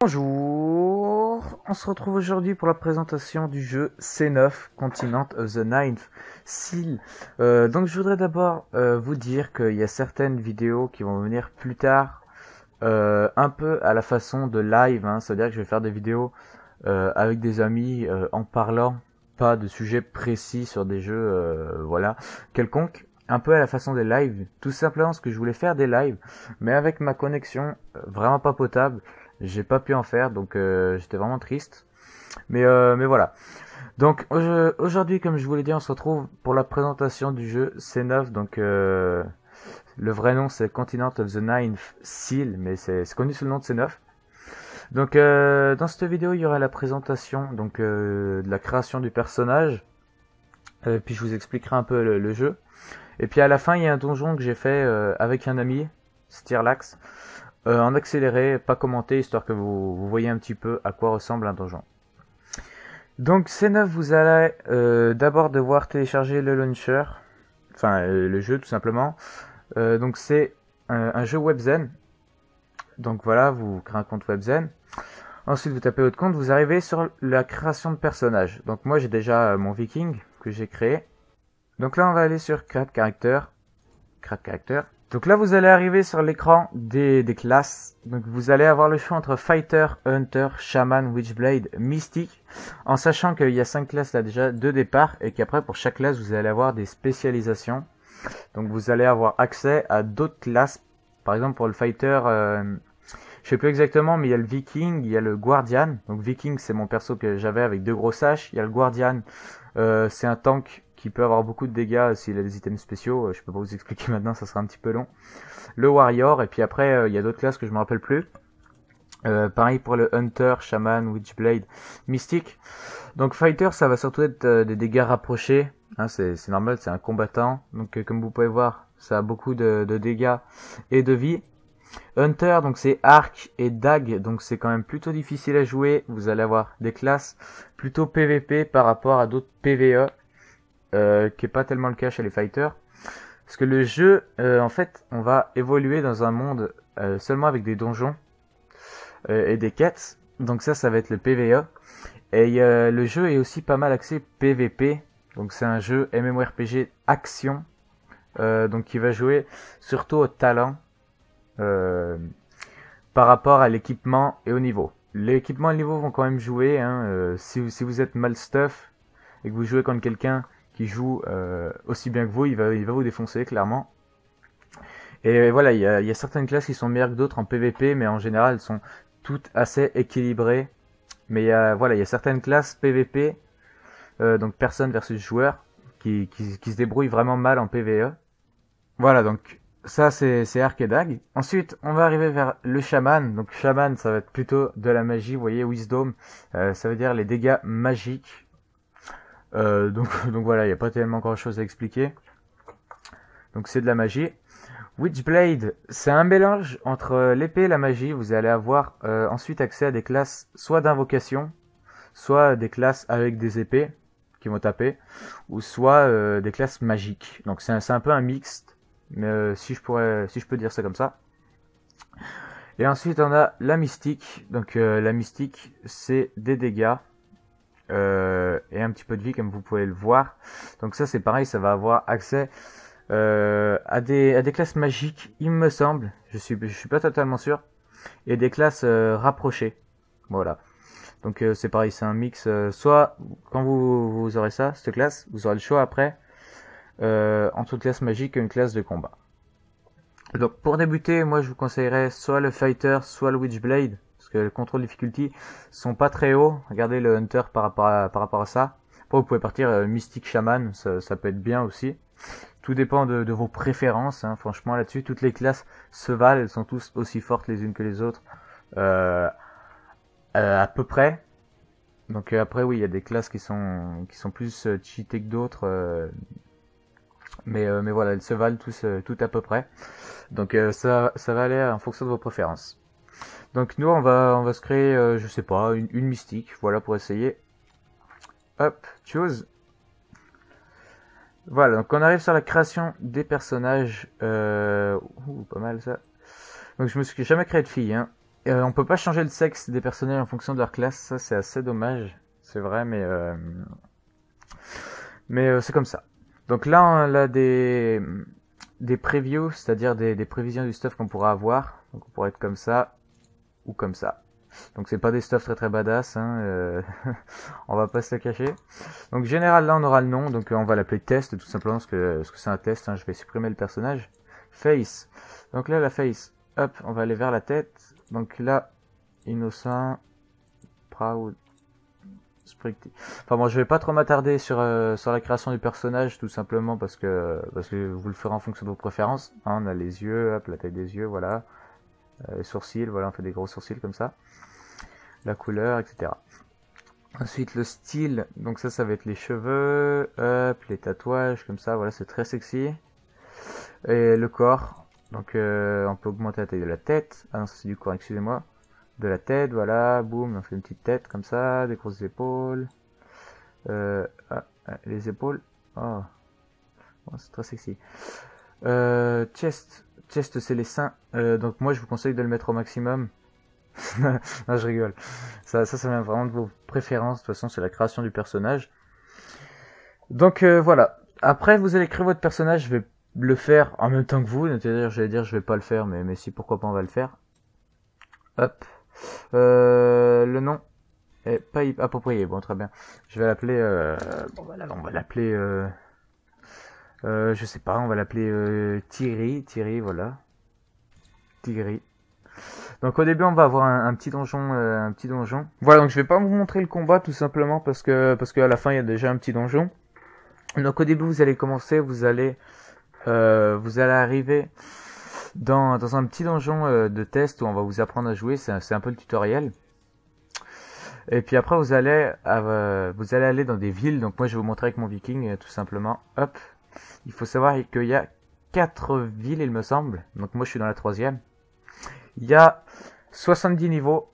Bonjour, on se retrouve aujourd'hui pour la présentation du jeu C9, Continent of the Ninth Seal. Donc je voudrais d'abord vous dire qu'il y a certaines vidéos qui vont venir plus tard, un peu à la façon de live, hein, c'est-à-dire que je vais faire des vidéos avec des amis en parlant pas de sujets précis sur des jeux, voilà, quelconques. Un peu à la façon des lives, tout simplement parce que je voulais faire des lives, mais avec ma connexion vraiment pas potable, j'ai pas pu en faire, donc j'étais vraiment triste. Mais voilà. Donc aujourd'hui, comme je vous l'ai dit, on se retrouve pour la présentation du jeu C9. Donc le vrai nom c'est Continent of the Ninth Seal, mais c'est connu sous le nom de C9. Donc dans cette vidéo, il y aura la présentation donc de la création du personnage. Puis je vous expliquerai un peu le jeu. Et puis à la fin, il y a un donjon que j'ai fait avec un ami, Stirlax, en accéléré, pas commenté, histoire que vous voyez un petit peu à quoi ressemble un donjon. Donc C9, vous allez d'abord devoir télécharger le launcher, enfin le jeu tout simplement. Donc c'est un jeu Webzen. Donc voilà, vous créez un compte Webzen. Ensuite, vous tapez votre compte, vous arrivez sur la création de personnage. Donc moi, j'ai déjà mon viking que j'ai créé. Donc là, on va aller sur Create Character. Create Character. Donc là, vous allez arriver sur l'écran des classes. Donc vous allez avoir le choix entre Fighter, Hunter, Shaman, Witchblade, Mystique. En sachant qu'il y a 5 classes là déjà de départ. Et qu'après, pour chaque classe, vous allez avoir des spécialisations. Donc vous allez avoir accès à d'autres classes. Par exemple, pour le Fighter... je sais plus exactement, mais il y a le Viking, il y a le Guardian. Donc Viking, c'est mon perso que j'avais avec 2 grosses haches. Il y a le Guardian, c'est un tank qui peut avoir beaucoup de dégâts s'il a des items spéciaux. Je peux pas vous expliquer maintenant, ça sera un petit peu long. Le Warrior, et puis après, il y a d'autres classes que je me rappelle plus. Pareil pour le Hunter, Shaman, Witchblade, Mystique. Donc Fighter, ça va surtout être des dégâts rapprochés. Hein, c'est normal, c'est un combattant. Donc comme vous pouvez voir, ça a beaucoup de dégâts et de vie. Hunter, donc c'est arc et dague, donc c'est quand même plutôt difficile à jouer. Vous allez avoir des classes plutôt PVP par rapport à d'autres PVE, qui est pas tellement le cas chez les fighters. Parce que le jeu, en fait, on va évoluer dans un monde seulement avec des donjons et des quêtes. Donc ça va être le PVE. Et le jeu est aussi pas mal axé PVP. Donc c'est un jeu MMORPG action, donc qui va jouer surtout au talent. Par rapport à l'équipement et au niveau. L'équipement et le niveau vont quand même jouer. Hein, si vous êtes mal stuff et que vous jouez contre quelqu'un qui joue aussi bien que vous, il va vous défoncer clairement. Et voilà, il y a certaines classes qui sont meilleures que d'autres en PVP, mais en général elles sont toutes assez équilibrées. Mais voilà, il y a certaines classes PVP, donc personne versus joueur, qui se débrouillent vraiment mal en PVE. Voilà, donc ça c'est Arc et Dague. Ensuite, on va arriver vers le Shaman. Donc Shaman, ça va être plutôt de la magie, vous voyez, Wisdom, ça veut dire les dégâts magiques. Donc voilà, il n'y a pas tellement grand chose à expliquer. Donc c'est de la magie. Witchblade, c'est un mélange entre l'épée et la magie. Vous allez avoir ensuite accès à des classes soit d'invocation, soit des classes avec des épées qui vont taper, ou soit des classes magiques. Donc c'est un peu un mixte. Mais si je peux dire ça comme ça. Et ensuite on a la mystique. Donc la mystique c'est des dégâts et un petit peu de vie comme vous pouvez le voir. Donc ça c'est pareil, ça va avoir accès à des classes magiques, il me semble. Je suis pas totalement sûr. Et des classes rapprochées. Voilà. Donc c'est pareil, c'est un mix. Soit quand vous aurez ça, cette classe, vous aurez le choix après entre une classe magique et une classe de combat. Donc pour débuter, moi je vous conseillerais soit le Fighter, soit le Witchblade, parce que le contrôle difficulty sont pas très hauts. Regardez le Hunter par rapport à ça. Après vous pouvez partir Mystique Shaman, ça peut être bien aussi. Tout dépend de vos préférences, hein. Franchement là-dessus, toutes les classes se valent, elles sont tous aussi fortes les unes que les autres, à peu près. Donc après oui, il y a des classes qui sont plus cheatées que d'autres. Mais voilà, elles se valent tous tout à peu près. Donc ça va aller en fonction de vos préférences. Donc nous on va se créer, je sais pas, une mystique, voilà pour essayer. Hop, choose. Voilà, donc on arrive sur la création des personnages. Pas mal ça. Donc je me suis jamais créé de fille, hein. On peut pas changer le sexe des personnages en fonction de leur classe, ça c'est assez dommage, c'est vrai, mais c'est comme ça. Donc là on a des previews, c'est-à-dire des prévisions du stuff qu'on pourra avoir. Donc on pourrait être comme ça ou comme ça. Donc c'est pas des stuff très très badass, hein, on va pas se le cacher. Donc général là on aura le nom, donc on va l'appeler test tout simplement parce que c'est un test, hein. Je vais supprimer le personnage. Face. Donc là la face, hop, on va aller vers la tête. Donc là, innocent, proud, sprigty. Enfin bon, je vais pas trop m'attarder sur la création du personnage, tout simplement parce que vous le ferez en fonction de vos préférences. Hein, on a les yeux, hop, la taille des yeux, voilà. Les sourcils, voilà, on fait des gros sourcils comme ça. La couleur, etc. Ensuite, le style, donc ça va être les cheveux, hop, les tatouages, comme ça, voilà, c'est très sexy. Et le corps, donc on peut augmenter la taille de la tête. Ah non, ça c'est du corps, excusez-moi. De la tête, voilà, boum, on fait une petite tête comme ça, des grosses épaules. Les épaules, oh, c'est très sexy. Chest c'est les seins, donc moi je vous conseille de le mettre au maximum. Non, je rigole. Ça vient vraiment de vos préférences, de toute façon c'est la création du personnage. Donc voilà. Après vous allez créer votre personnage, je vais le faire en même temps que vous, c'est-à-dire j'allais dire je vais pas le faire, mais si pourquoi pas on va le faire. Hop. Le nom est pas approprié, bon très bien. Je vais l'appeler, bon voilà, on va l'appeler, je sais pas, on va l'appeler Thierry, voilà. Thierry. Donc au début on va avoir un petit donjon, Voilà, donc je vais pas vous montrer le combat tout simplement parce que à la fin il y a déjà un petit donjon. Donc au début vous allez commencer, vous allez arriver dans un petit donjon de test où on va vous apprendre à jouer, c'est un peu le tutoriel. Et puis après vous allez aller dans des villes, donc moi je vais vous montrer avec mon viking tout simplement. Hop, il faut savoir qu'il y a 4 villes il me semble, donc moi je suis dans la 3e. Il y a 70 niveaux.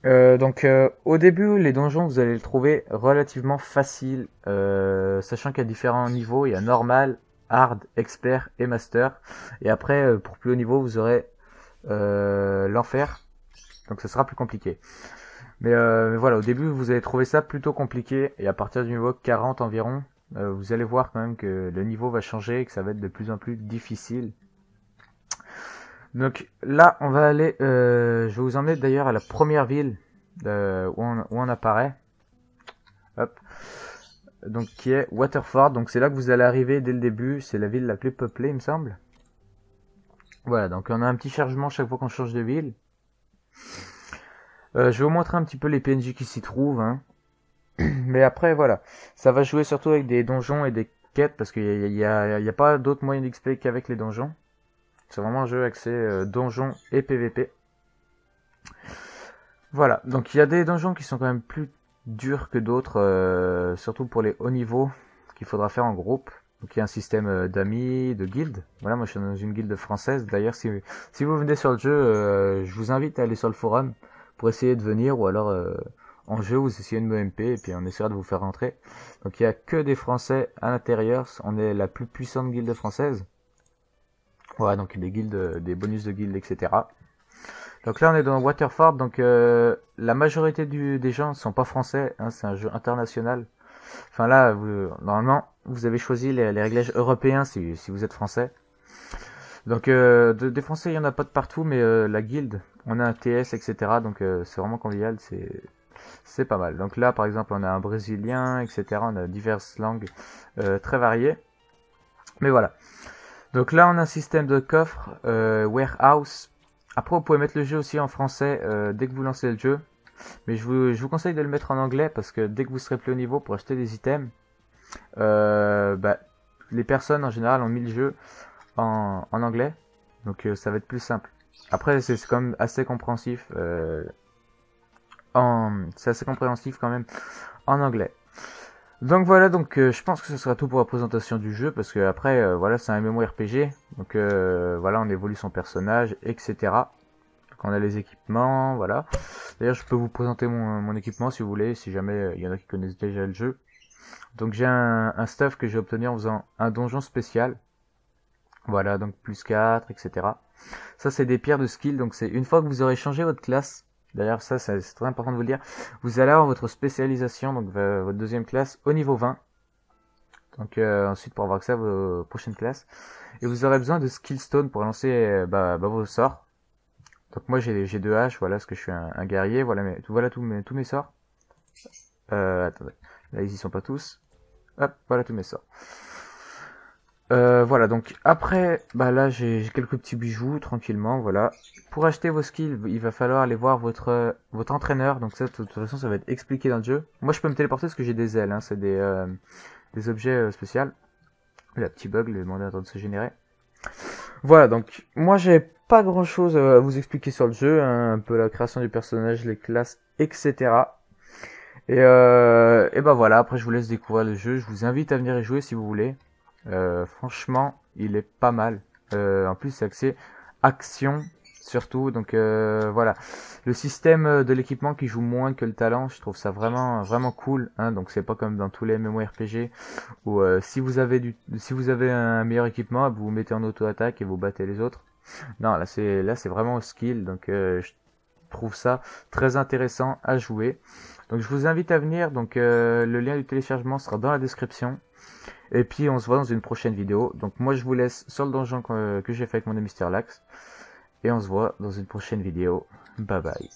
Donc au début les donjons vous allez le trouver relativement facile, sachant qu'il y a différents niveaux, il y a normal, hard, expert et master. Et après pour plus haut niveau vous aurez l'enfer, donc ce sera plus compliqué. Mais voilà, au début vous allez trouver ça plutôt compliqué, et à partir du niveau 40 environ, vous allez voir quand même que le niveau va changer et que ça va être de plus en plus difficile. Donc là, on va aller, je vais vous emmener d'ailleurs à la première ville où on apparaît. Hop. Donc qui est Waterford. Donc c'est là que vous allez arriver dès le début. C'est la ville la plus peuplée, il me semble. Voilà, donc on a un petit chargement chaque fois qu'on change de ville. Je vais vous montrer un petit peu les PNJ qui s'y trouvent. Hein. Mais après, voilà. Ça va jouer surtout avec des donjons et des quêtes parce qu'il y a pas d'autre moyen d'XP qu'avec les donjons. C'est vraiment un jeu axé donjon et PVP. Voilà, donc il y a des donjons qui sont quand même plus durs que d'autres, surtout pour les hauts niveaux, qu'il faudra faire en groupe. Donc il y a un système d'amis, de guildes. Voilà, moi je suis dans une guilde française. D'ailleurs, si vous venez sur le jeu, je vous invite à aller sur le forum pour essayer de venir, ou alors en jeu vous essayez de me MP et puis on essaiera de vous faire rentrer. Donc il y a que des Français à l'intérieur. On est la plus puissante guilde française. Voilà, donc des guildes, des bonus de guildes, etc. Donc là on est dans Waterford, donc la majorité des gens ne sont pas français, hein, c'est un jeu international. Enfin là, normalement, vous avez choisi les réglages européens si vous êtes français. Donc des français il y en a pas de partout, mais la guilde, on a un TS, etc. Donc c'est vraiment convivial, c'est pas mal. Donc là par exemple on a un brésilien, etc. On a diverses langues très variées. Mais voilà. Donc là on a un système de coffre, warehouse. Après vous pouvez mettre le jeu aussi en français dès que vous lancez le jeu. Mais je vous conseille de le mettre en anglais parce que dès que vous serez plus haut niveau pour acheter des items, les personnes en général ont mis le jeu en anglais. Donc ça va être plus simple. Après c'est quand même assez compréhensif. C'est assez compréhensif quand même en anglais. Donc voilà, donc je pense que ce sera tout pour la présentation du jeu, parce que après voilà, c'est un MMORPG, donc voilà, on évolue son personnage, etc. Donc on a les équipements, voilà. D'ailleurs je peux vous présenter mon équipement si vous voulez, si jamais il y en a qui connaissent déjà le jeu. Donc j'ai un stuff que j'ai obtenu en faisant un donjon spécial. Voilà, donc plus 4, etc. Ça, c'est des pierres de skill. Donc, c'est une fois que vous aurez changé votre classe. D'ailleurs, ça, c'est très important de vous le dire. Vous allez avoir votre spécialisation, donc votre deuxième classe, au niveau 20. Donc, ensuite, pour avoir accès à vos prochaines classes. Et vous aurez besoin de skill stone pour lancer vos sorts. Donc, moi, j'ai 2 haches. Voilà, parce que je suis un guerrier. Voilà tous mes sorts. Attendez. Là, ils y sont pas tous. Hop, voilà tous mes sorts. Voilà, donc après, là j'ai quelques petits bijoux tranquillement, voilà. Pour acheter vos skills, il va falloir aller voir votre entraîneur, donc ça de toute façon ça va être expliqué dans le jeu. Moi je peux me téléporter parce que j'ai des ailes, hein, c'est des objets spéciaux. La petit bug, le monde est en train de se générer. Voilà, donc moi j'ai pas grand chose à vous expliquer sur le jeu, hein, un peu la création du personnage, les classes, etc. Et voilà, après je vous laisse découvrir le jeu, je vous invite à venir y jouer si vous voulez. Franchement, il est pas mal. En plus, c'est axé action surtout. Donc voilà, le système de l'équipement qui joue moins que le talent, je trouve ça vraiment cool. Hein. Donc c'est pas comme dans tous les MMORPG où si vous avez un meilleur équipement, vous vous mettez en auto-attaque et vous battez les autres. Non, là c'est vraiment au skill. Donc je trouve ça très intéressant à jouer. Donc je vous invite à venir. Donc le lien du téléchargement sera dans la description. Et puis on se voit dans une prochaine vidéo. Donc moi je vous laisse sur le donjon que j'ai fait avec mon ami Mr.Lax. Et on se voit dans une prochaine vidéo. Bye bye.